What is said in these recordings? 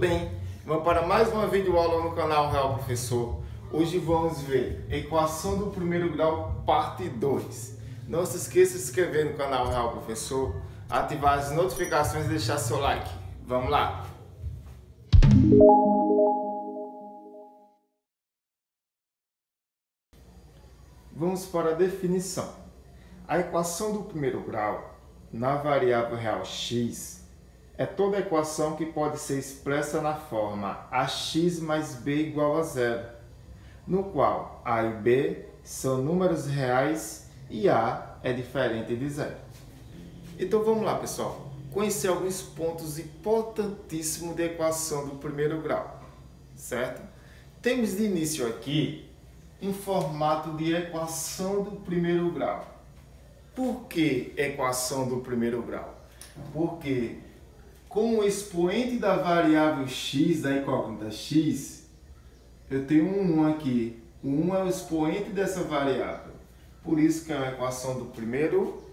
bem? Vamos para mais uma videoaula no canal Real Professor. Hoje vamos ver equação do primeiro grau, parte 2. Não se esqueça de se inscrever no canal Real Professor, ativar as notificações e deixar seu like. Vamos lá! Vamos para a definição. A equação do primeiro grau, na variável real x, é toda equação que pode ser expressa na forma ax mais b igual a zero, no qual a e b são números reais e a é diferente de zero. Então vamos lá, pessoal, conhecer alguns pontos importantíssimos da equação do primeiro grau, certo? Temos de início aqui em formato de equação do primeiro grau. Por que equação do primeiro grau? Porque como expoente da variável x, da incógnita x, eu tenho um 1 aqui. O 1 é o expoente dessa variável. Por isso que é uma equação do primeiro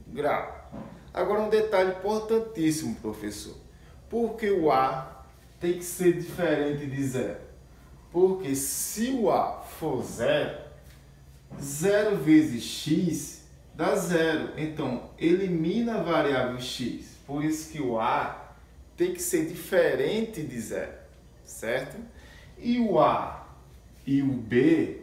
grau. Agora um detalhe importantíssimo, professor. Por que o a tem que ser diferente de zero? Porque se o a for zero, 0 vezes x dá zero. Então, elimina a variável x. Por isso que o a tem que ser diferente de zero, certo? E o a e o b,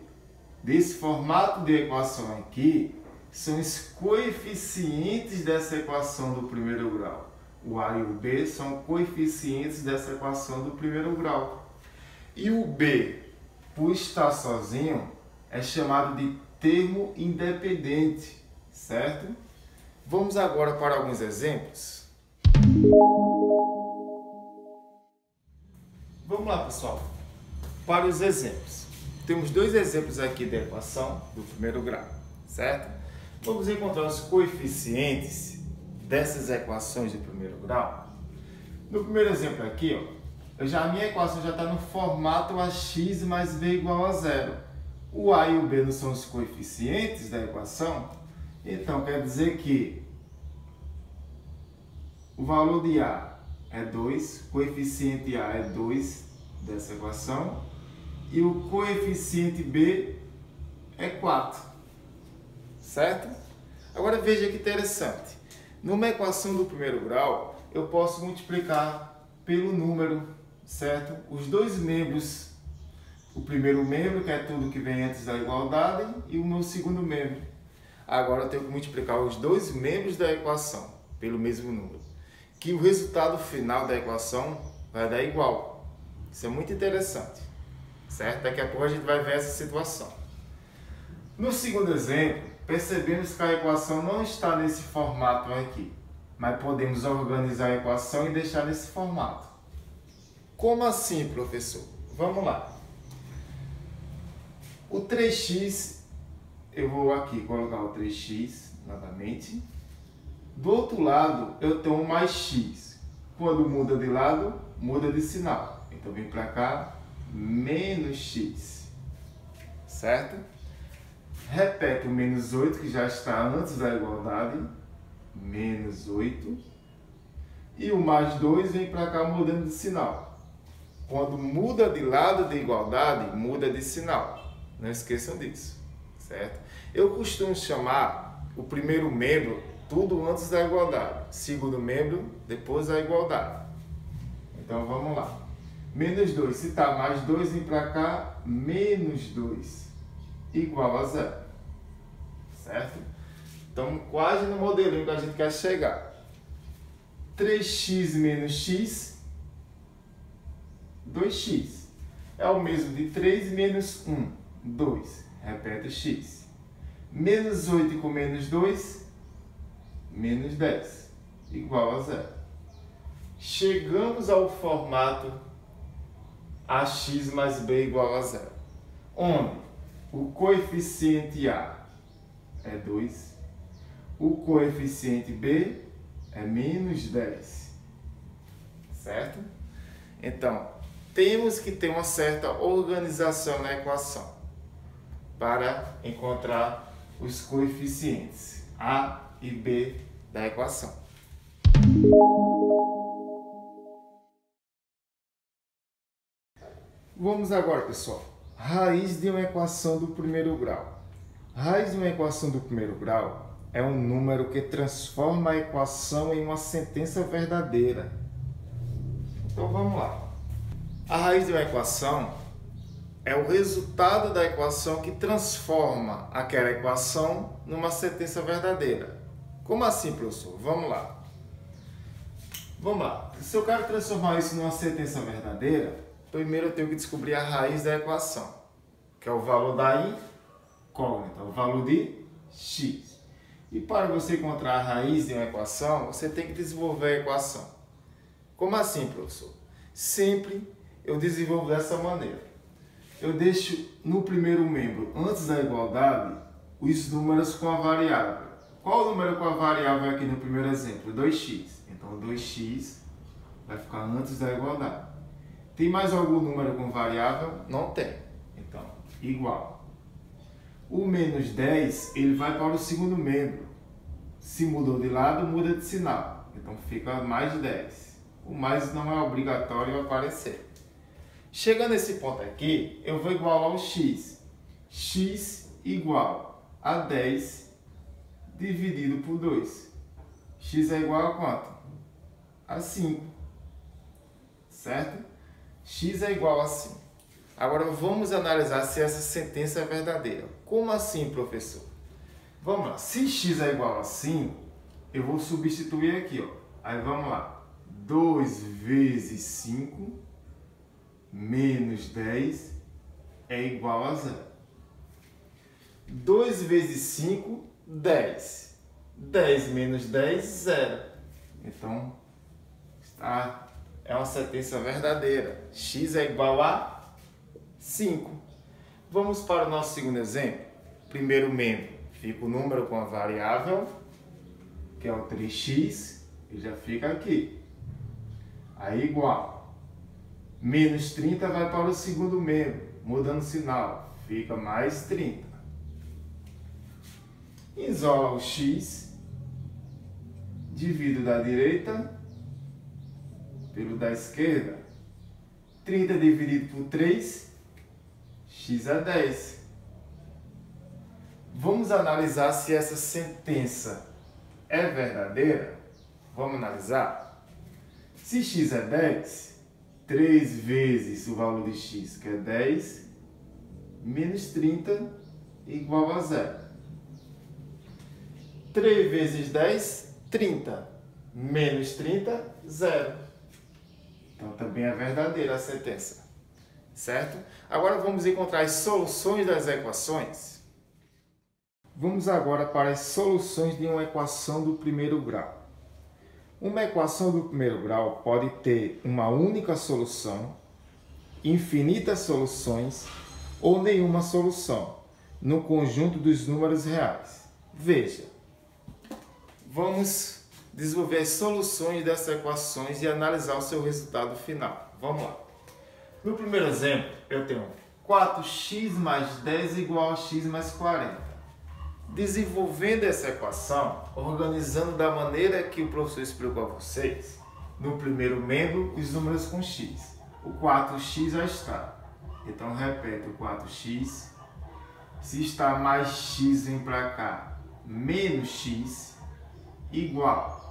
desse formato de equação aqui, são os coeficientes dessa equação do primeiro grau. O a e o b são coeficientes dessa equação do primeiro grau. E o b, por estar sozinho, é chamado de termo independente, certo? Vamos agora para alguns exemplos. Vamos lá, pessoal, para os exemplos. Temos dois exemplos aqui da equação do primeiro grau, certo? Vamos encontrar os coeficientes dessas equações do primeiro grau. No primeiro exemplo aqui, ó, a minha equação já está no formato ax mais b igual a zero. O a e o b não são os coeficientes da equação, então quer dizer que o valor de a é 2, o coeficiente a é 2 dessa equação e o coeficiente b é 4, certo? Agora veja que interessante. Numa equação do primeiro grau, eu posso multiplicar pelo número, certo? Os dois membros, o primeiro membro, que é tudo que vem antes da igualdade, e o meu segundo membro. Agora eu tenho que multiplicar os dois membros da equação pelo mesmo número, que o resultado final da equação vai dar igual. Isso é muito interessante, certo? Daqui a pouco a gente vai ver essa situação. No segundo exemplo, percebemos que a equação não está nesse formato aqui, mas podemos organizar a equação e deixar nesse formato. Como assim, professor? Vamos lá. O 3x, eu vou aqui colocar o 3x novamente. Do outro lado, eu tenho um mais x. Quando muda de lado, muda de sinal. Então, vem para cá, menos x. Certo? Repete o menos 8, que já está antes da igualdade. Menos 8. E o mais 2 vem para cá, mudando de sinal. Quando muda de lado de igualdade, muda de sinal. Não esqueçam disso. Certo? Eu costumo chamar o primeiro membro tudo antes da igualdade. Segundo membro, depois da igualdade. Então, vamos lá. Menos 2. Se está mais 2, vem para cá, menos 2. Igual a zero. Certo? Então, quase no modelinho que a gente quer chegar. 3x menos x, 2x. É o mesmo de 3 menos 1, 2. Repete x. Menos 8 com menos 2, menos 10, igual a zero. Chegamos ao formato ax mais b igual a zero, onde o coeficiente a é 2, o coeficiente b é menos 10, certo? Então, temos que ter uma certa organização na equação para encontrar os coeficientes a e b da equação. Vamos agora, pessoal. Raiz de uma equação do primeiro grau. Raiz de uma equação do primeiro grau é um número que transforma a equação em uma sentença verdadeira. Então vamos lá. A raiz de uma equação é o resultado da equação que transforma aquela equação numa sentença verdadeira. Como assim, professor? Vamos lá. Vamos lá. Se eu quero transformar isso numa sentença verdadeira, primeiro eu tenho que descobrir a raiz da equação, que é o valor da incógnita, o valor de x. E para você encontrar a raiz de uma equação, você tem que desenvolver a equação. Como assim, professor? Sempre eu desenvolvo dessa maneira. Eu deixo no primeiro membro, antes da igualdade, os números com a variável. Qual o número com a variável aqui no primeiro exemplo? 2x. Então, 2x vai ficar antes da igualdade. Tem mais algum número com variável? Não tem. Então, igual. O menos 10, ele vai para o segundo membro. Se mudou de lado, muda de sinal. Então, fica mais 10. O mais não é obrigatório aparecer. Chegando nesse ponto aqui, eu vou igualar o x. X igual a 10 dividido por 2. X é igual a quanto? A 5. Certo? X é igual a 5. Agora vamos analisar se essa sentença é verdadeira. Como assim, professor? Vamos lá. Se x é igual a 5, eu vou substituir aqui, ó. Aí vamos lá. 2 vezes 5 menos 10 é igual a 0. 2 vezes 5, 10. 10 menos 10, 0. Então, é uma sentença verdadeira. X é igual a 5. Vamos para o nosso segundo exemplo. Primeiro membro, fica o número com a variável, que é o 3x, e já fica aqui. Aí igual. Menos 30 vai para o segundo membro, mudando o sinal, fica mais 30. Isola o x, divido da direita pelo da esquerda. 30 dividido por 3, x é 10. Vamos analisar se essa sentença é verdadeira? Vamos analisar. Se x é 10, 3 vezes o valor de x, que é 10, menos 30, igual a 0. 3 vezes 10, 30. Menos 30, 0. Então, também é verdadeira a sentença. Certo? Agora, vamos encontrar as soluções das equações. Vamos agora para as soluções de uma equação do primeiro grau. Uma equação do primeiro grau pode ter uma única solução, infinitas soluções ou nenhuma solução no conjunto dos números reais. Veja, vamos desenvolver as soluções dessas equações e analisar o seu resultado final. Vamos lá. No primeiro exemplo, eu tenho 4x mais 10 igual a x mais 40. Desenvolvendo essa equação, organizando da maneira que o professor explicou a vocês, no primeiro membro, os números com x. O 4x já está. Então, repete o 4x. Se está mais x, vem para cá, menos x, igual.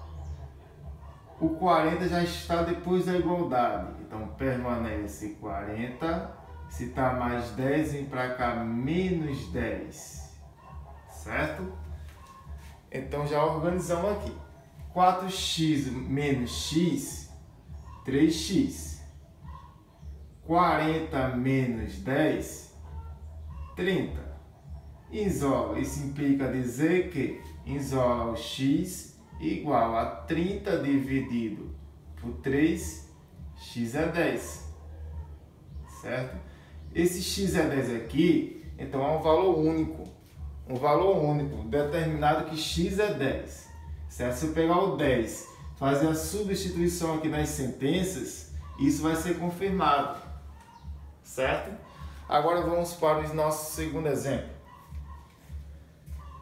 O 40 já está depois da igualdade. Então, permanece 40. Se está mais 10, vem para cá, menos 10. Certo? Então, já organizamos aqui. 4x menos x, 3x. 40 menos 10, 30. Isola. Isso implica dizer que isola o x igual a 30 dividido por 3, x é 10. Certo? Esse x é 10 aqui, então é um valor único. Um valor único, determinado que x é 10. Certo? Se eu pegar o 10, fazer a substituição aqui nas sentenças, isso vai ser confirmado. Certo? Agora vamos para o nosso segundo exemplo.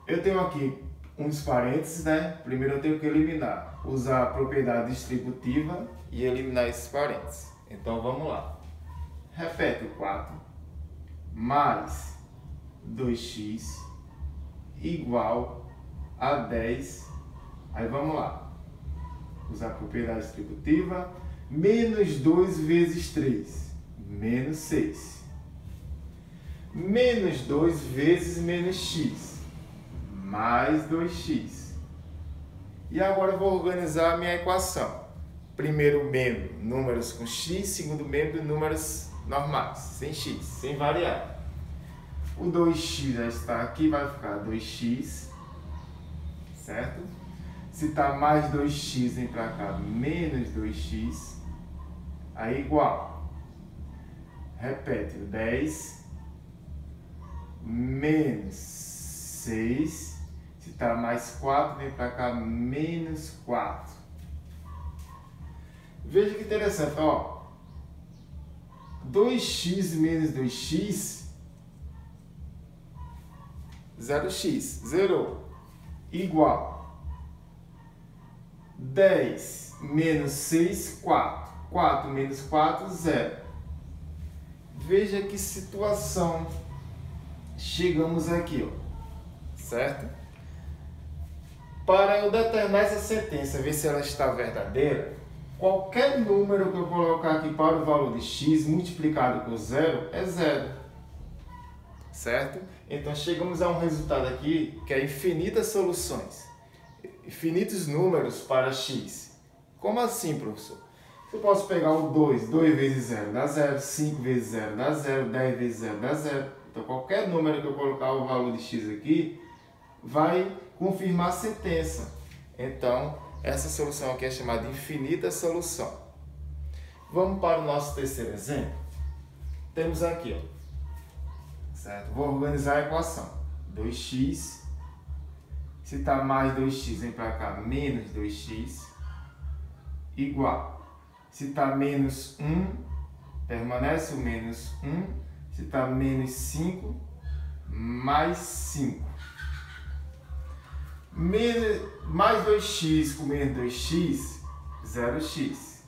Eu tenho aqui uns parênteses, né? Primeiro eu tenho que eliminar. Usar a propriedade distributiva e eliminar esses parênteses. Então vamos lá. repete o 4, mais 2x igual a 10. Aí vamos lá. Usar a propriedade distributiva. Menos 2 vezes 3, menos 6. Menos 2 vezes menos x, mais 2x. E agora eu vou organizar a minha equação. Primeiro membro, números com x. Segundo membro, números normais, sem x, sem variável. O 2x já está aqui, vai ficar 2x, certo? Se está mais 2x, vem para cá, menos 2x, aí igual. Repete, o 10 menos 6, se está mais 4, vem para cá, menos 4. Veja que interessante, ó. 2x menos 2x, 0x, zerou, igual. 10 menos 6, 4. 4 menos 4, 0. Veja que situação chegamos aqui, ó. Certo? Para eu determinar essa sentença, ver se ela está verdadeira, qualquer número que eu colocar aqui para o valor de x multiplicado por 0 é 0. Certo? Então chegamos a um resultado aqui que é infinitas soluções. Infinitos números para x. Como assim, professor? Eu posso pegar o 2, 2 vezes 0 dá 0, 5 vezes 0 dá 0, 10 vezes 0 dá 0. Então qualquer número que eu colocar o valor de x aqui, vai confirmar a sentença. Então, essa solução aqui é chamada de infinita solução. Vamos para o nosso terceiro exemplo. Temos aqui, ó. Certo? Vou organizar a equação. 2x. Se está mais 2x, vem para cá, menos 2x, igual. Se está menos 1, permanece o menos 1. Se está menos 5, mais 5. Mais 2x com menos 2x, 0x,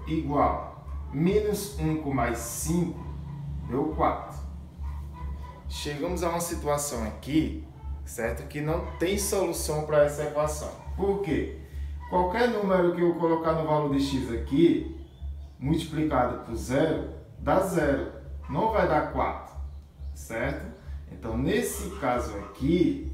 igual. Menos 1 com mais 5, deu 4. Chegamos a uma situação aqui, certo? Que não tem solução para essa equação. Por quê? Qualquer número que eu colocar no valor de x aqui, multiplicado por 0, dá 0. Não vai dar 4, certo? Então, nesse caso aqui,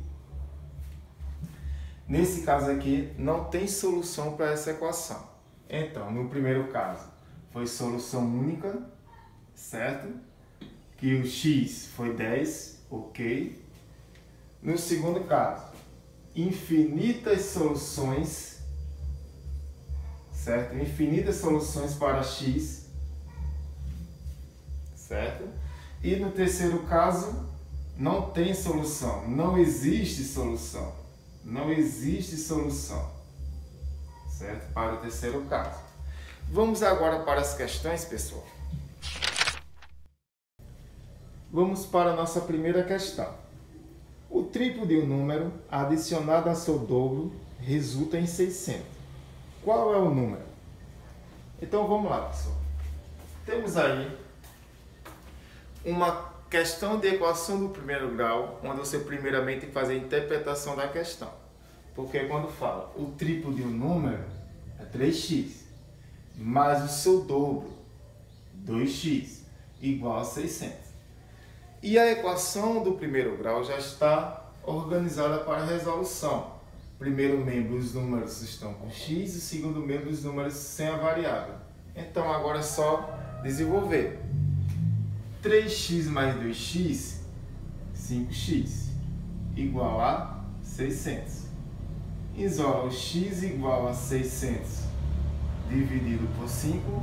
não tem solução para essa equação. Então, no primeiro caso, foi solução única, certo? Que o x foi 10, ok. No segundo caso, infinitas soluções, certo? Infinitas soluções para x, certo? E no terceiro caso, não tem solução, não existe solução. Não existe solução, certo? Para o terceiro caso. Vamos agora para as questões, pessoal. Vamos para a nossa primeira questão. O triplo de um número adicionado a seu dobro resulta em 600. Qual é o número? Então vamos lá, pessoal. Temos aí uma questão de equação do primeiro grau, onde você primeiramente tem que fazer a interpretação da questão. Porque quando fala o triplo de um número é 3x, mais o seu dobro, 2x, igual a 600. E a equação do primeiro grau já está organizada para resolução. Primeiro membro, os números estão com x, e segundo membro, os números sem a variável. Então agora é só desenvolver. 3x mais 2x, 5x, igual a 600. Isola o x igual a 600 dividido por 5.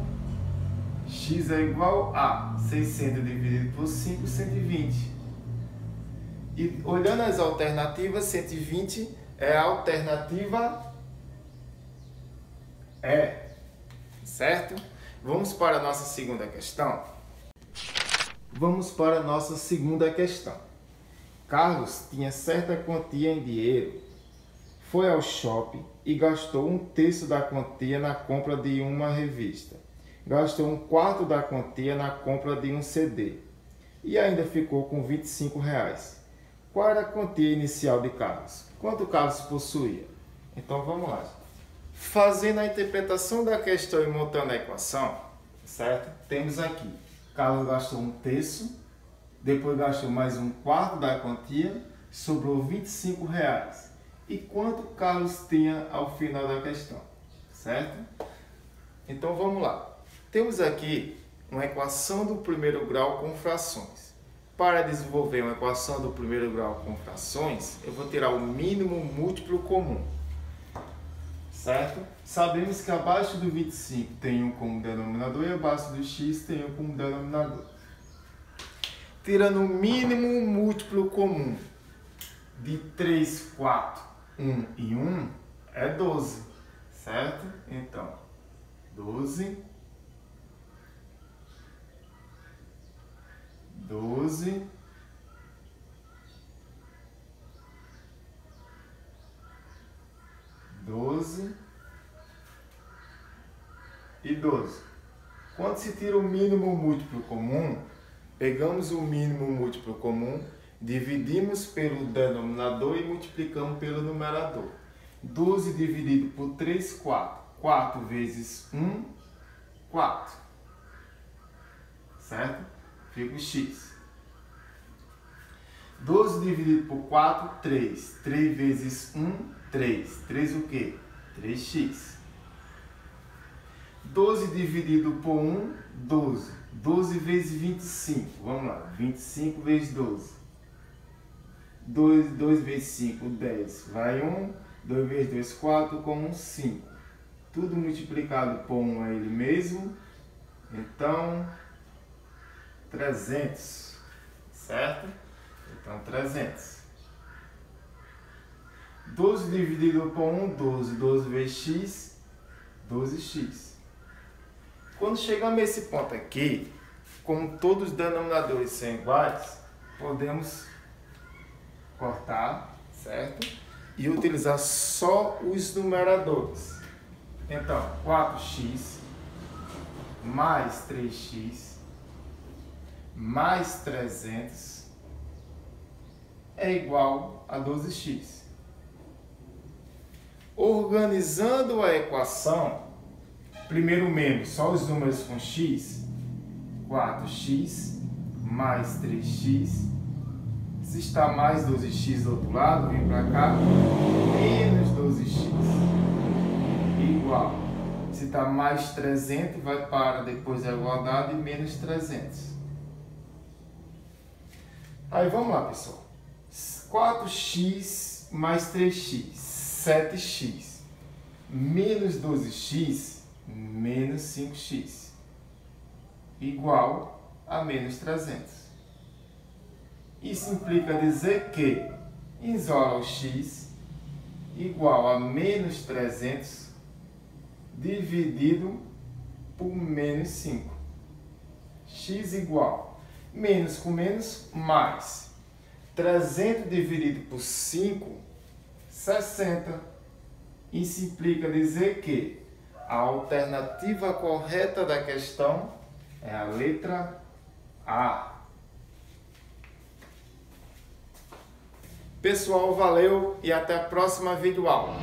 X é igual a 600 dividido por 5, 120. E olhando as alternativas, 120 é a alternativa E, certo? Vamos para a nossa segunda questão. Vamos para a nossa segunda questão. Carlos tinha certa quantia em dinheiro, foi ao shopping e gastou 1/3 da quantia na compra de uma revista. gastou 1/4 da quantia na compra de um CD e ainda ficou com R$ 25. Qual era a quantia inicial de Carlos? Quanto Carlos possuía? Então vamos lá. Fazendo a interpretação da questão e montando a equação, certo? Temos aqui, Carlos gastou 1/3, depois gastou mais 1/4 da quantia, sobrou R$ 25. E quanto Carlos tinha ao final da questão, certo? Então vamos lá. Temos aqui uma equação do primeiro grau com frações. Para desenvolver uma equação do primeiro grau com frações, eu vou tirar o mínimo múltiplo comum, certo? Sabemos que abaixo do 25 tem 1 como denominador e abaixo do x tem 1 como denominador. Tirando o mínimo múltiplo comum de 3, 4, 1 e 1 é 12, certo? Então, 12, 12 e 12. Quando se tira o mínimo múltiplo comum, pegamos o mínimo múltiplo comum, dividimos pelo denominador e multiplicamos pelo numerador. 12 dividido por 3, 4. 4 vezes 1, 4. Certo? Fica o x. 12 dividido por 4, 3. 3 vezes 1, 3. 3 o quê? 3x. 12 dividido por 1, 12. 12 vezes 25. Vamos lá. 25 vezes 12. 2 vezes 5, 10. Vai 1. 2 vezes 2, 4. Com 1, 5. Tudo multiplicado por 1 é ele mesmo. Então, 300. Certo? Então, 300. 12 dividido por 1, 12. 12 vezes x, 12x. Quando chegamos a esse ponto aqui, como todos os denominadores são iguais, podemos cortar, certo? E utilizar só os numeradores. Então, 4x mais 3x mais 300 é igual a 12x. Organizando a equação, primeiro menos, só os números com x, 4x mais 3x. Se está mais 12x do outro lado, vem para cá, menos 12x, igual. Se está mais 300, vai para depois da igualdade, menos 300. Aí vamos lá, pessoal. 4x mais 3x, 7x, menos 12x, menos 5x, igual a menos 300. Isso implica dizer que isola o x igual a menos 300 dividido por menos 5. X igual menos com menos mais 300 dividido por 5, 60. Isso implica dizer que a alternativa correta da questão é a letra A. Pessoal, valeu e até a próxima videoaula.